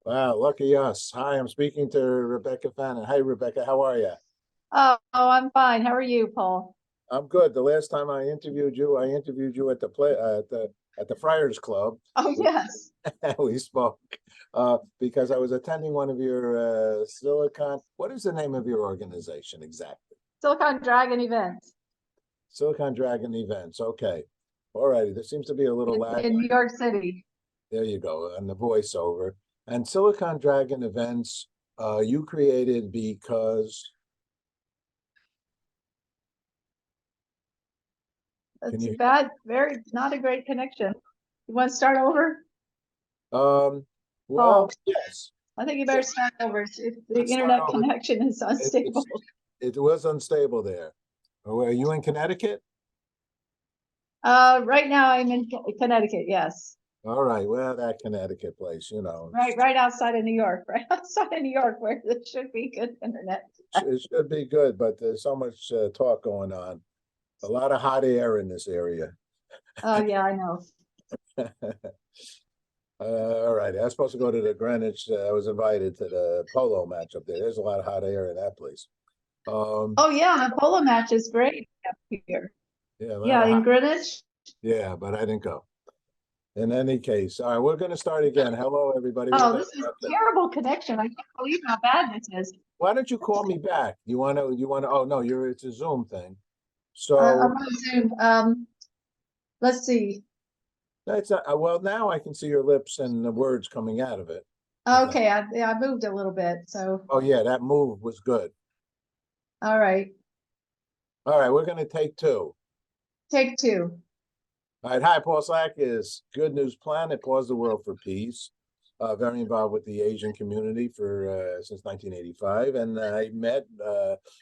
Wow, lucky us. Hi, I'm speaking to Rebecca Fannin. Hi, Rebecca. How are you? I'm fine. How are you, Paul? I'm good. The last time I interviewed you at the play at the Friars Club. Oh, We, yes. we spoke because I was attending one of your Silicon. What is the name of your organization exactly? Silicon Dragon event Silicon Dragon events. Okay. All righty. There seems to be a little lag. in New York City. There you go. And the voiceover. And Silicon Dragon events, you created because can It's you bad, very not a great connection. You want to start over? Well, Paul, yes. I think you Yeah, better start over. If the let's start internet over. connection is It, unstable. it's it was unstable there. Are you in Connecticut? Right now I'm in Connecticut, yes. All right. Well, that Connecticut place, you know, Right outside of New York, right outside of New York where there should be good internet. it should be good, but there's so much talk going on. A lot of hot air in this area. Oh, yeah, I know. All right. I was supposed to go to the Greenwich. I was invited to the polo match up there. There's a lot of hot air in that place. Um, Oh, yeah, the polo match is great up here. yeah, a lot Yeah, of in hot. Greenwich. Yeah, but I didn't go. In any case, all right, we're going to start again. Hello, everybody. Oh, this is terrible connection. I can't believe how bad this is. Why don't you call me back? You want to, oh no, it's a Zoom thing. I'm So on Zoom. Let's see. that's not, well, now I can see your lips and the words coming out of it. Okay. Okay, I moved a little bit. So, Oh yeah, that move was good. all right, All right, we're going to take two. take two. All right, hi, Paul Slack is Good News Planet, Pause the World for Peace. Very involved with the Asian community for since 1985, and I met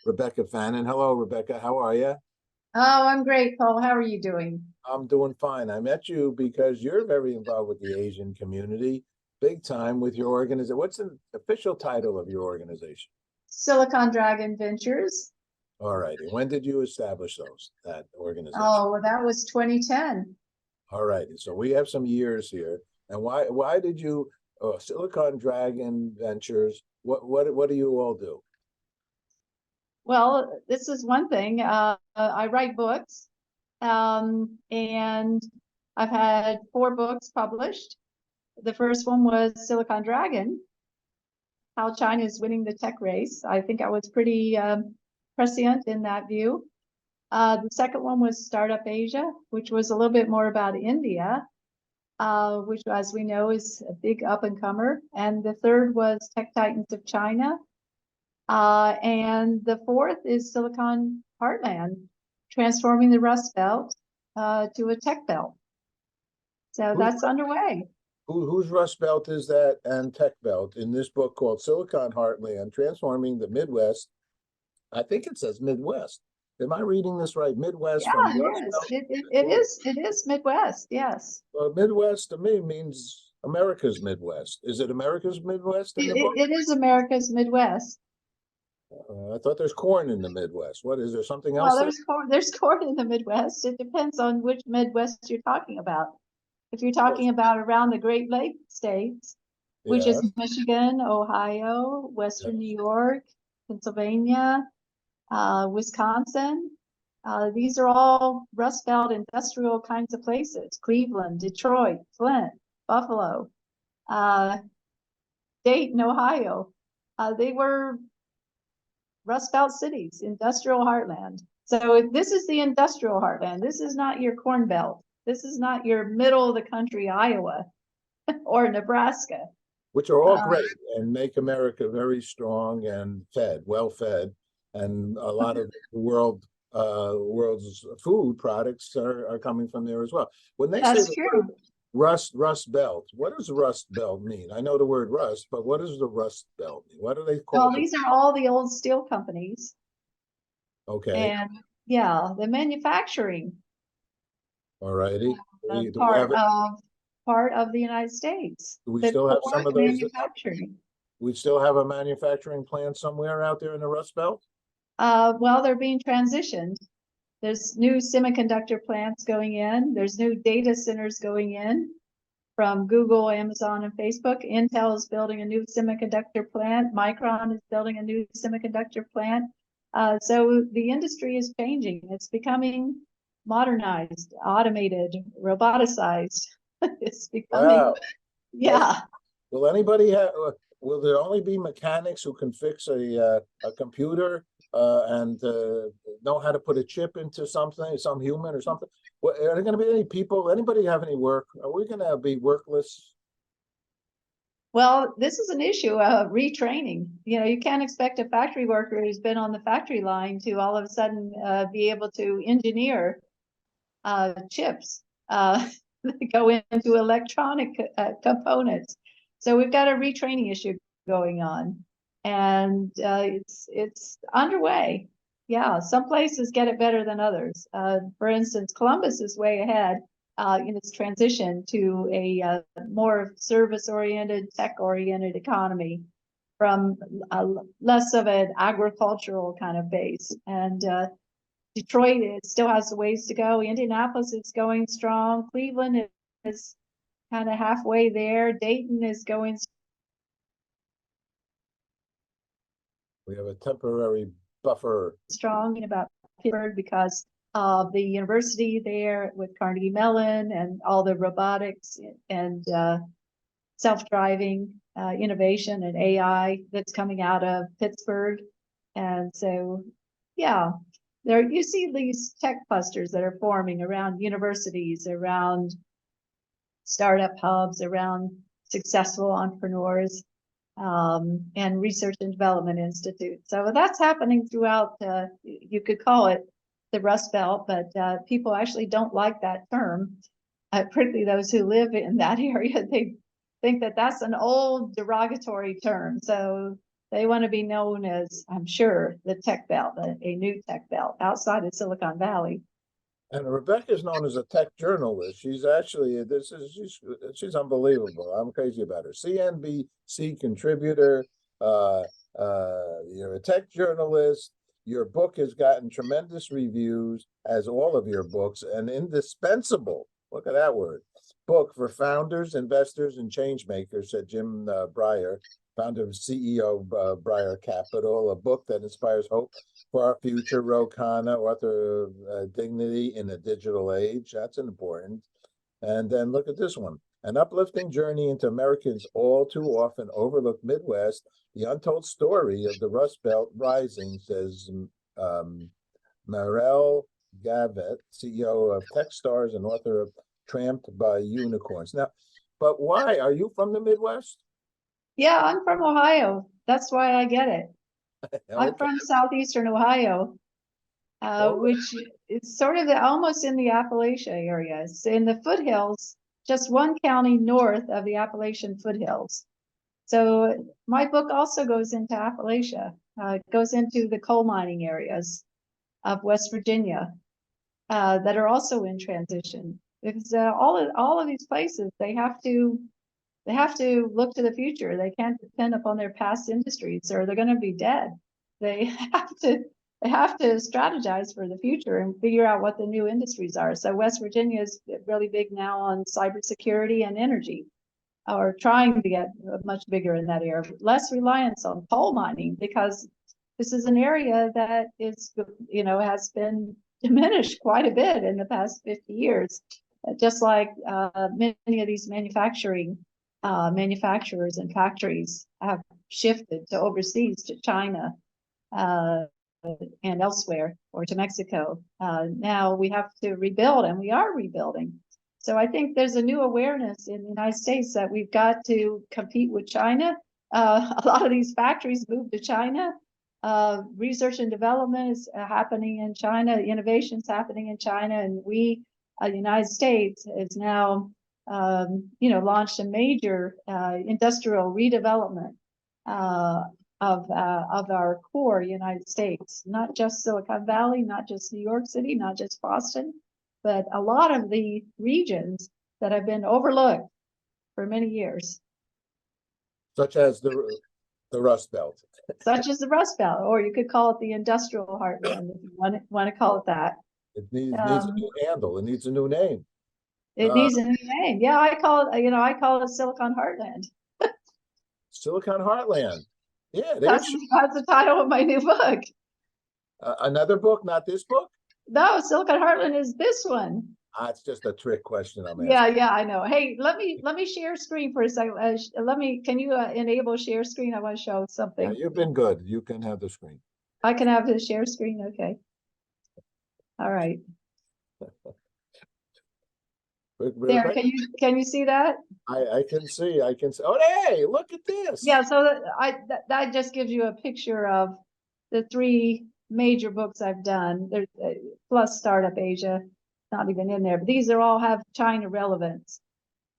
Rebecca Fannin. Hello, Rebecca. How are you? Oh, I'm great, Paul. How are you doing? I'm doing fine. I met you because you're very involved with the Asian community, big time with your organization. What's the official title of your organization? Silicon Dragon Ventures. All righty. When did you establish that organization? Oh, well, that was 2010. All righty. So we have some years here. And why did you Silicon Dragon Ventures? What do you all do? Well, this is one thing. I write books, and I've had 4 books published. The first one was Silicon Dragon, how China is winning the tech race. I think I was pretty prescient in that view. The second one was Startup Asia, which was a little bit more about India, which, as we know, is a big up and comer. And the third was Tech Titans of China. And the fourth is Silicon Heartland, transforming the Rust Belt to a tech belt. So Who's that's underway. whose Rust Belt is that and Tech Belt in this book called Silicon Heartland, Transforming the Midwest? I think it says Midwest. Am I reading this right? Midwest Yeah, from it Rust is. Belt? It is Midwest. Yes. Well, Midwest to me means America's Midwest. Is it America's Midwest in It, the book? it, it is America's Midwest. I thought there's corn in the Midwest. What is there something Well, else there? there's corn in the Midwest. It depends on which Midwest you're talking about. If you're Oh, talking about around the Great Lakes states, which yeah, is Michigan, Ohio, Western New York, Pennsylvania, Wisconsin. These are all Rust Belt industrial kinds of places. Cleveland, Detroit, Flint, Buffalo, uh, Dayton, Ohio. They were Rust Belt cities, industrial heartland. So this is the industrial heartland. This is not your corn belt. This is not your middle of the country Iowa or Nebraska. which are all Uh, great and make America very strong and well fed, and a lot of the world's food products are coming from there as well. When they say that's the word true. Rust Belt, what does Rust Belt mean? I know the word rust, but what does the Rust Belt mean? What do they call Well, it? these are all the old steel companies. Okay, And yeah, the manufacturing all righty. uh, Do we have part it? of part of the United States. Do we The still have core some of those? manufacturing. We still have a manufacturing plant somewhere out there in the Rust Belt? Well, they're being transitioned. There's new semiconductor plants going in. There's new data centers going in. from Google, Amazon, and Facebook. Intel is building a new semiconductor plant. Micron is building a new semiconductor plant. So the industry is changing. It's becoming modernized, automated, roboticized. It's becoming, Wow. yeah. Will anybody have, will there only be mechanics who can fix a computer and know how to put a chip into something, some human or something? Well, are there going to be any people, anybody have any work? Are we going to be workless? Well, this is an issue of retraining. You can't expect a factory worker who's been on the factory line to all of a sudden be able to engineer chips that go into electronic components. So we've got a retraining issue going on, and it's underway. Yeah, some places get it better than others. For instance, Columbus is way ahead in its transition to a more service-oriented, tech-oriented economy from less of an agricultural kind of base. And Detroit, it still has a ways to go. Indianapolis is going strong. Cleveland is kind of halfway there. Dayton is going. We have a temporary buffer. Strong in about Pittsburgh because of the university there with Carnegie Mellon and all the robotics and self-driving innovation and AI that's coming out of Pittsburgh. And so, yeah, there you see these tech clusters that are forming around universities, around startup hubs, around successful entrepreneurs, and research and development institutes. So that's happening throughout, you could call it the Rust Belt, but people actually don't like that term, particularly those who live in that area. They think that that's an old derogatory term. So they want to be known as, I'm sure, the tech belt, a new tech belt outside of Silicon Valley. And Rebecca is known as a tech journalist. She's actually, she's unbelievable. I'm crazy about her. CNBC contributor. You're a tech journalist. Your book has gotten tremendous reviews, as all of your books, and indispensable. Look at that word. Book for founders, investors, and change makers, said Jim Breyer, founder and CEO of Breyer Capital, a book that inspires hope for our future. Ro Khanna, author of Dignity in a Digital Age. That's important. And then look at this one. An uplifting journey into Americans' all too often overlooked Midwest, the untold story of the Rust Belt rising, says Marel Gavet, CEO of Techstars and author of Tramped by Unicorns. Now, but why? Are you from the Midwest? Yeah, I'm from Ohio. That's why I get it. I'm Okay. from southeastern Ohio, which is sort of almost in the Appalachia area. It's in the foothills, just one county north of the Appalachian foothills. So my book also goes into Appalachia. It goes into the coal mining areas of West Virginia that are also in transition. Because all of these places, they have to look to the future. They can't depend upon their past industries, or they're going to be dead. They have to strategize for the future and figure out what the new industries are. So West Virginia is really big now on cybersecurity and energy, or trying to get much bigger in that area. Less reliance on coal mining, because this is an area that is, has been diminished quite a bit in the past 50 years. Just like many of these manufacturers and factories have shifted to overseas, to China and elsewhere, or to Mexico. Now we have to rebuild, and we are rebuilding. So I think there's a new awareness in the United States that we've got to compete with China. A lot of these factories moved to China. Research and development is happening in China. Innovation is happening in China, and we, the United States, is now, launched a major industrial redevelopment of our core United States, not just Silicon Valley, not just New York City, not just Boston, but a lot of the regions that have been overlooked for many years. Such as the Rust Belt. Such as the Rust Belt, or you could call it the industrial heartland, if you want to call it that. It needs a new handle. It needs a new name. It Uh, needs a new name. Yeah, I call it, I call it Silicon Heartland. Silicon Heartland. Yeah, That's, there's that's the title of my new book. another book, not this book. No, Silicon Heartland is this one. It's just a trick question I'm Yeah, asking. yeah, I know. Hey, let me share screen for a second. Can you enable share screen? I want to show Yeah, something. you've been good. You can have the screen. I can have the share screen. Okay. All right. There. Rebecca, Can you see that? I can see. I can see. Oh, hey, look at Yeah. this. So that just gives you a picture of the three major books I've done. There's plus Startup Asia, not even in there, but these are all have China relevance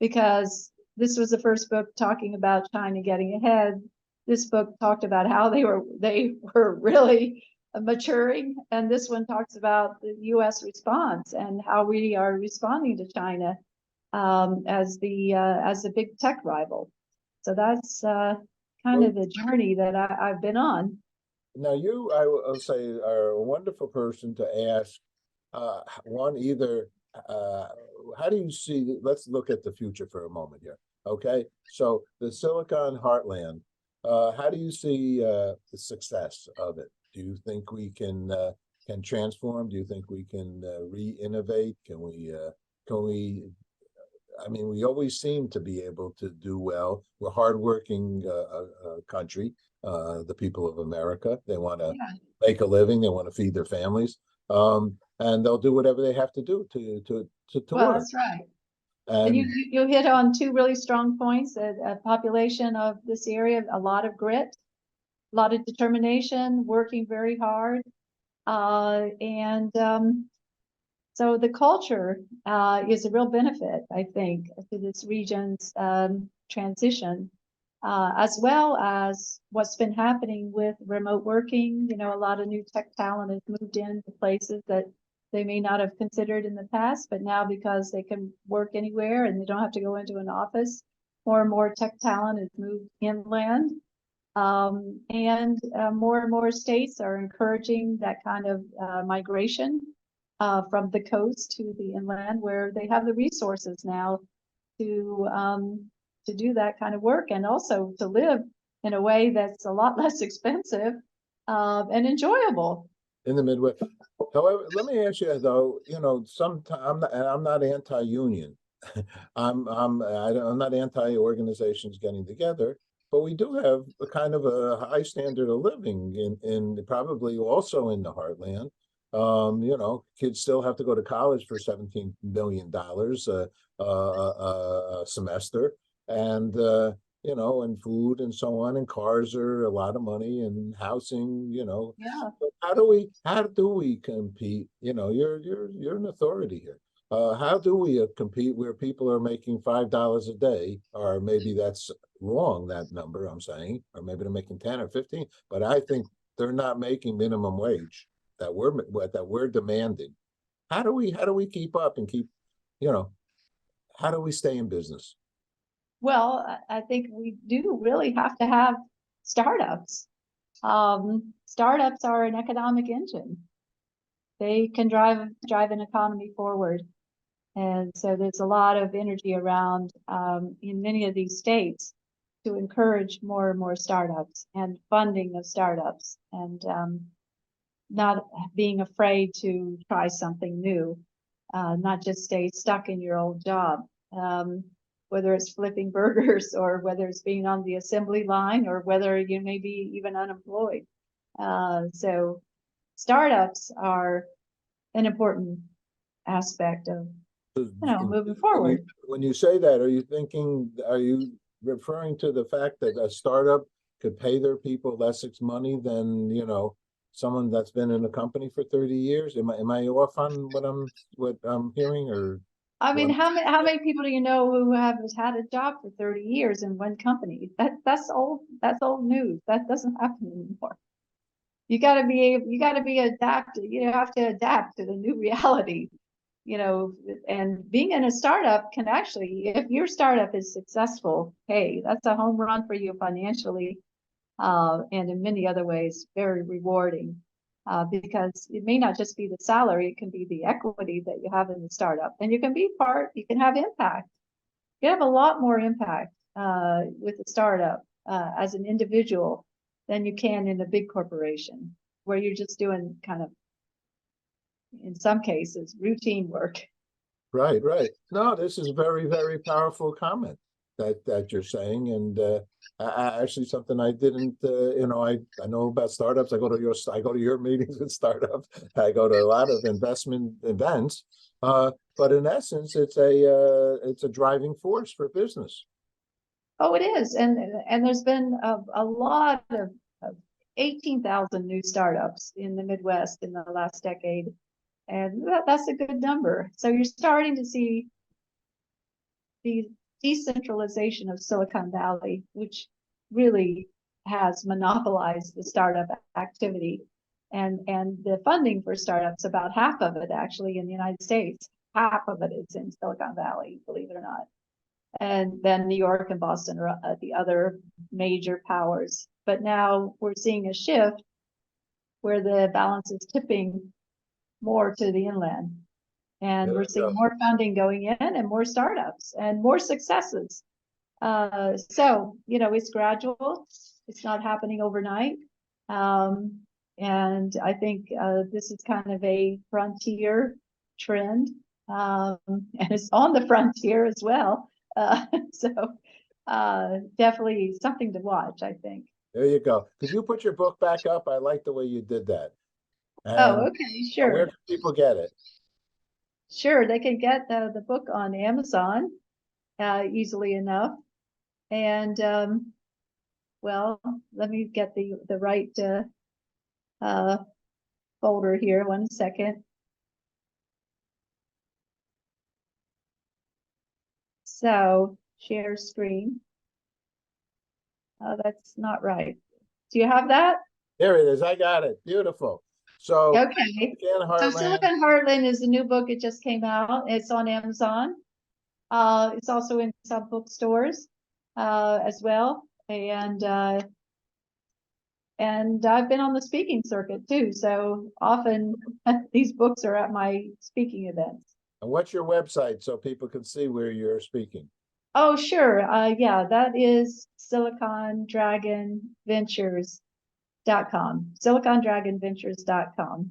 because this was the first book talking about China getting ahead. This book talked about how they were really maturing, and this one talks about the U.S. response and how we are responding to China as the big tech rival. So that's kind Well, of the journey that I've been on. now you, I will say, are a wonderful person to ask. One, either, uh, how do you see, let's look at the future for a moment here. Okay. So the Silicon Heartland, how do you see the success of it? Do you think we can transform? Do you think we can re-innovate? Can we I mean, we always seem to be able to do well. We're hardworking country, the people of America. They want to Yeah. make a living. They want to feed their families, and they'll do whatever they have to do to Well, work. that's right. And And you hit on two really strong points. A population of this area, a lot of grit, a lot of determination, working very hard, and so the culture is a real benefit, I think, to this region's transition, as well as what's been happening with remote working. A lot of new tech talent has moved into places that they may not have considered in the past, but now because they can work anywhere and they don't have to go into an office, more and more tech talent has moved inland. And more and more states are encouraging that kind of migration from the coast to the inland, where they have the resources now to do that kind of work, and also to live in a way that's a lot less expensive and enjoyable. in the Midwest, however, let me ask you though. Sometimes I'm not anti-union. I'm not anti-organizations getting together, but we do have a kind of a high standard of living in probably also in the heartland. Kids still have to go to college for $17 million a semester, and and food and so on, and cars are a lot of money, and housing. Yeah. How do we compete? You're an authority here. How do we compete where people are making $5 a day, or maybe that's wrong, that number I'm saying, or maybe they're making 10 or 15, but I think they're not making minimum wage that we're demanding. How do we keep up and you know, how do we stay in business? Well, I think we do really have to have startups. Startups are an economic engine. They can drive an economy forward. And so there's a lot of energy around in many of these states to encourage more and more startups and funding of startups, and not being afraid to try something new, not just stay stuck in your old job, whether it's flipping burgers or whether it's being on the assembly line or whether you may be even unemployed. So startups are an important aspect of moving When you forward. when you say that, are you referring to the fact that a startup could pay their people less money than, someone that's been in a company for 30 years? Am I off on what I'm hearing, or I do I? mean, how many people do you know who have had a job for 30 years in one company? That's old news. That doesn't happen anymore. You gotta be adapted. You have to adapt to the new reality, and being in a startup can actually, if your startup is successful, hey, that's a home run for you financially, and in many other ways, very rewarding. because it may not just be the salary, it can be the equity that you have in the startup. And you can you can have impact. You have a lot more impact with a startup as an individual than you can in a big corporation, where you're just doing kind of, in some cases, routine work. Right, right. No, this is a very, very powerful comment that you're saying, and actually something I didn't, I know about startups. I go to your meetings with startups. I go to a lot of investment events, but in essence, it's a driving force for business. Oh, it is, and there's been a lot of 18,000 new startups in the Midwest in the last decade, and that's a good number. So you're starting to see the decentralization of Silicon Valley, which really has monopolized the startup activity, and the funding for startups, about half of it actually in the United States, half of it is in Silicon Valley, believe it or not. And then New York and Boston are the other major powers. But now we're seeing a shift where the balance is tipping more to the inland. And we're seeing more funding going in and more startups and more successes. So, it's gradual. It's not happening overnight. And I think this is kind of a frontier trend. And it's on the frontier as well. So definitely something to watch, I think. There you go. Could you put your book back up? I like the way you did that. Oh, okay, sure. Where can people get it? Sure, they can get the book on Amazon easily enough. And well, let me get the right folder here. 1 second. So share screen. Oh, that's not right. Do you have that? There it is. I got it. Beautiful. So, okay. So Silicon Heartland is a new book. It just came out. It's on Amazon. It's also in some bookstores as well. And I've been on the speaking circuit too. So often these books are at my speaking events. And what's your website so people can see where you're speaking? Oh, sure. Yeah, that is SiliconDragonVentures.com. SiliconDragonVentures.com.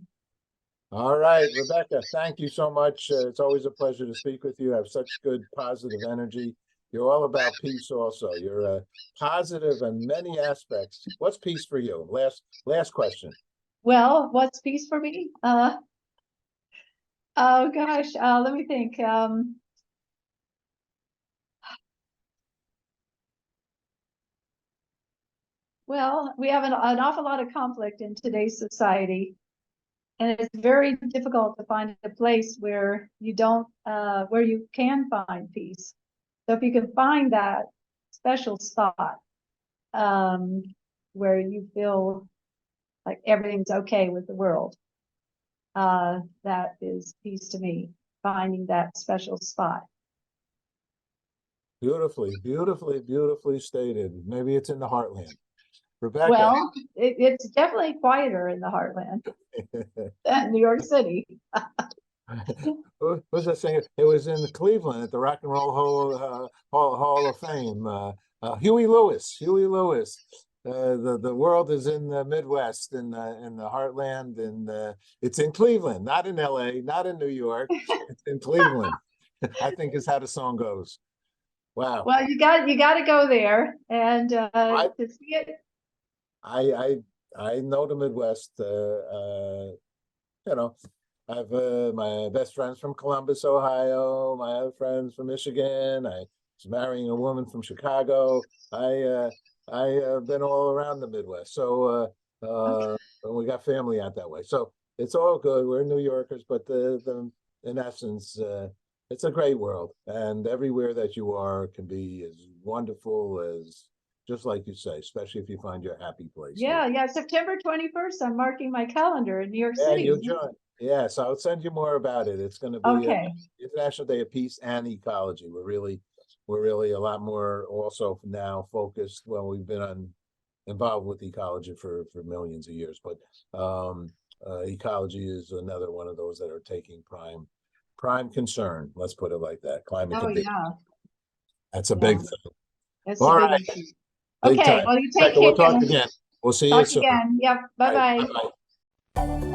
All right, Rebecca, thank you so much. It's always a pleasure to speak with you. You have such good positive energy. You're all about peace also. You're positive in many aspects. What's peace for you? Last question. Well, what's peace for me? Oh gosh, let me think. Well, we have an awful lot of conflict in today's society, and it's very difficult to find a place where you can find peace. So if you can find that special spot where you feel like everything's okay with the world, that is peace to me, finding that special spot. Beautifully, beautifully, beautifully stated. Maybe it's in the heartland. Rebecca. Well, it's definitely quieter in the heartland than New York City. What was I saying? It was in Cleveland at the Rock and Roll Hall of Fame. Huey Lewis. The world is in the Midwest, in the heartland, and it's in Cleveland, not in L.A., not in New York. It's in Cleveland. I think is how the song goes. Wow. Well, you got to go there and to see it. I know the Midwest. I have my best friends from Columbus, Ohio. My other friends from Michigan. I was marrying a woman from Chicago. I have been all around the Midwest. So we got family out that way. So it's all good. We're New Yorkers, but in essence, it's a great world, and everywhere that you are can be as wonderful as, just like you say, especially if you find your happy place. Yeah. September 21st, I'm marking my calendar in New York City. Yeah, you join. Yeah, so I'll send you more about it. It's going to be International Day of Peace and Ecology. We're really a lot more also now focused. Well, we've been involved with ecology for millions of years, but ecology is another one of those that are taking prime concern. Let's put it like that. Climate Oh, condition. yeah, That's a yeah, big thing. it's a All big right, issue. big Okay, time. well, you take Rebecca, we'll care. talk again. We'll see you Talk soon. again. Yep, All right, bye-bye. bye-bye.